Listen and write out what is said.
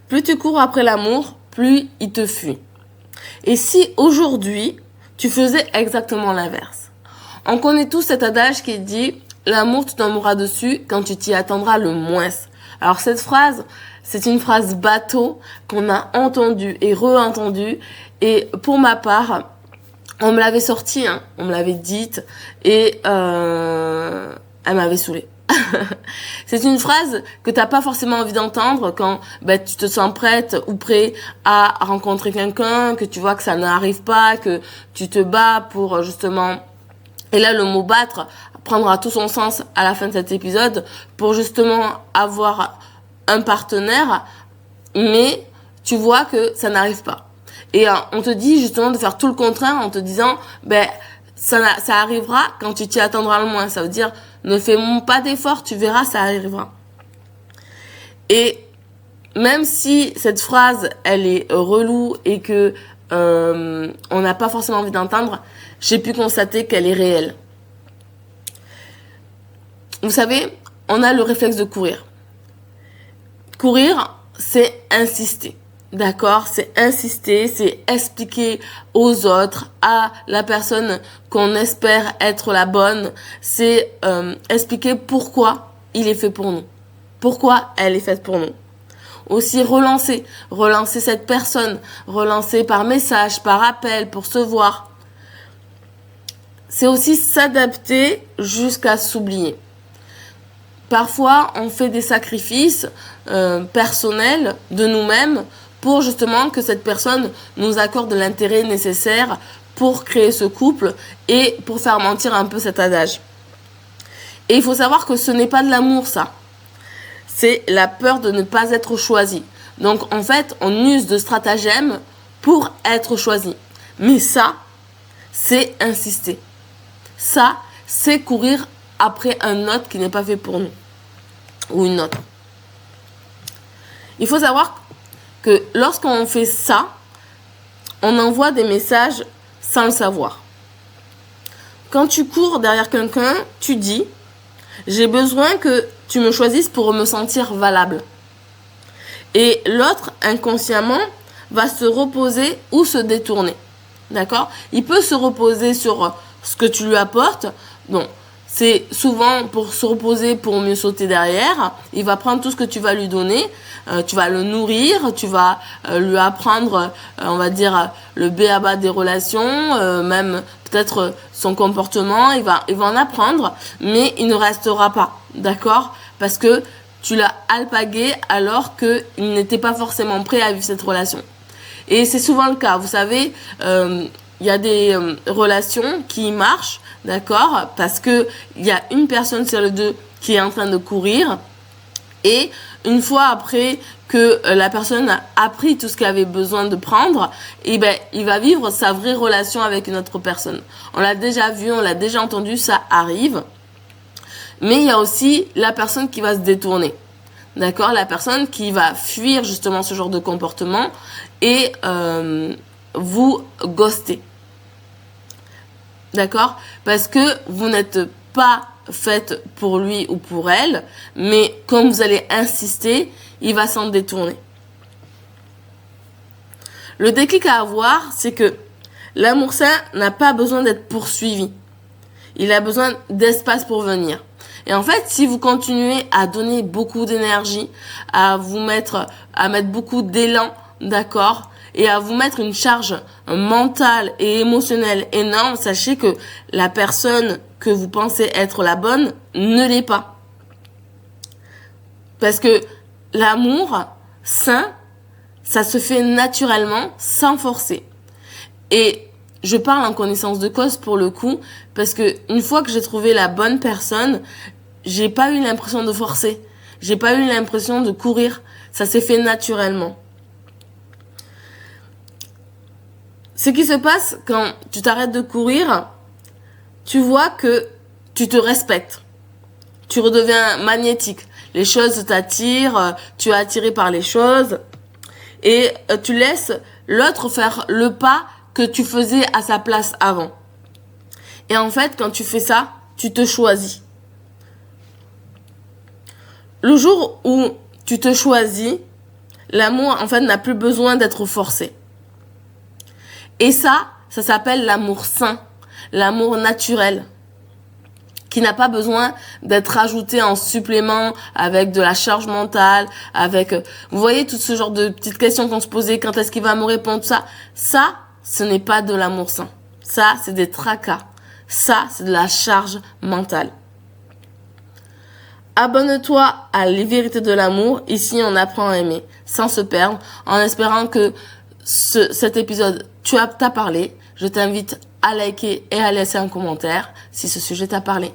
Plus tu cours après l'amour, plus il te fuit. Et si aujourd'hui, tu faisais exactement l'inverse? On connaît tous cet adage qui dit « L'amour, tu t'en mourras dessus quand tu t'y attendras le moins ». Alors cette phrase, c'est une phrase bateau qu'on a entendue et re-entendue. Et pour ma part, on me l'avait sortie, on me l'avait dite et elle m'avait saoulée. C'est une phrase que t'as pas forcément envie d'entendre quand tu te sens prête ou prêt à rencontrer quelqu'un, que tu vois que ça n'arrive pas, que tu te bats pour justement... Et là, le mot battre prendra tout son sens à la fin de cet épisode pour justement avoir un partenaire, mais tu vois que ça n'arrive pas. Et on te dit justement de faire tout le contraire en te disant ça arrivera quand tu t'y attendras le moins. Ça veut dire ne fais pas d'efforts, tu verras, ça arrivera. Et même si cette phrase elle est relou et que on n'a pas forcément envie d'entendre, j'ai pu constater qu'elle est réelle. Vous savez, on a le réflexe de courir. Courir, c'est insister. D'accord? C'est insister, c'est expliquer aux autres, à la personne qu'on espère être la bonne, c'est expliquer pourquoi il est fait pour nous. Pourquoi elle est faite pour nous. Aussi relancer cette personne, relancer par message, par appel, pour se voir. C'est aussi s'adapter jusqu'à s'oublier. Parfois, on fait des sacrifices personnels de nous-mêmes pour justement que cette personne nous accorde l'intérêt nécessaire pour créer ce couple et pour faire mentir un peu cet adage. Et il faut savoir que ce n'est pas de l'amour, ça. C'est la peur de ne pas être choisi. Donc, en fait, on use de stratagèmes pour être choisi. Mais ça, c'est insister. Ça, c'est courir après un autre qui n'est pas fait pour nous. Ou une autre. Il faut savoir que lorsqu'on fait ça, on envoie des messages sans le savoir. Quand tu cours derrière quelqu'un, tu dis « J'ai besoin que tu me choisisses pour me sentir valable ». Et l'autre, inconsciemment, va se reposer ou se détourner. D'accord? Il peut se reposer sur ce que tu lui apportes. Bon, c'est souvent pour se reposer, pour mieux sauter derrière. Il va prendre tout ce que tu vas lui donner. Tu vas le nourrir, tu vas lui apprendre, on va dire, le b.a.-ba des relations, même peut-être son comportement. Il va en apprendre, mais il ne restera pas. D'accord? Parce que tu l'as alpagué alors qu'il n'était pas forcément prêt à vivre cette relation. Et c'est souvent le cas. Vous savez, il y a des relations qui marchent, d'accord, parce que il y a une personne sur les deux qui est en train de courir, et une fois après que la personne a appris tout ce qu'elle avait besoin de prendre, et il va vivre sa vraie relation avec une autre personne. On l'a déjà vu, on l'a déjà entendu, ça arrive. Mais il y a aussi la personne qui va se détourner. D'accord? La personne qui va fuir justement ce genre de comportement et vous ghoster. D'accord? Parce que vous n'êtes pas faite pour lui ou pour elle, mais comme vous allez insister, il va s'en détourner. Le déclic à avoir, c'est que l'amour sain n'a pas besoin d'être poursuivi. Il a besoin d'espace pour venir. Et en fait, si vous continuez à donner beaucoup d'énergie, à mettre beaucoup d'élan, d'accord, et à vous mettre une charge mentale et émotionnelle énorme, sachez que la personne que vous pensez être la bonne ne l'est pas. Parce que l'amour sain, ça se fait naturellement, sans forcer. Et je parle en connaissance de cause pour le coup, parce que une fois que j'ai trouvé la bonne personne, j'ai pas eu l'impression de forcer. J'ai pas eu l'impression de courir. Ça s'est fait naturellement. Ce qui se passe quand tu t'arrêtes de courir, tu vois que tu te respectes. Tu redeviens magnétique. Les choses t'attirent, tu es attiré par les choses. Et tu laisses l'autre faire le pas que tu faisais à sa place avant. Et en fait, quand tu fais ça, tu te choisis. Le jour où tu te choisis, L'amour, en fait, n'a plus besoin d'être forcé. Et ça s'appelle l'amour sain, l'amour naturel, qui n'a pas besoin d'être ajouté en supplément avec de la charge mentale, avec, vous voyez, tout ce genre de petites questions qu'on se posait, quand est-ce qu'il va me répondre, tout ça. Ça, ce n'est pas de l'amour sain. Ça, c'est des tracas. Ça, c'est de la charge mentale. Abonne-toi à Les Vérités de l'amour. Ici, on apprend à aimer sans se perdre, en espérant que cet épisode t'a parlé. Je t'invite à liker et à laisser un commentaire si ce sujet t'a parlé.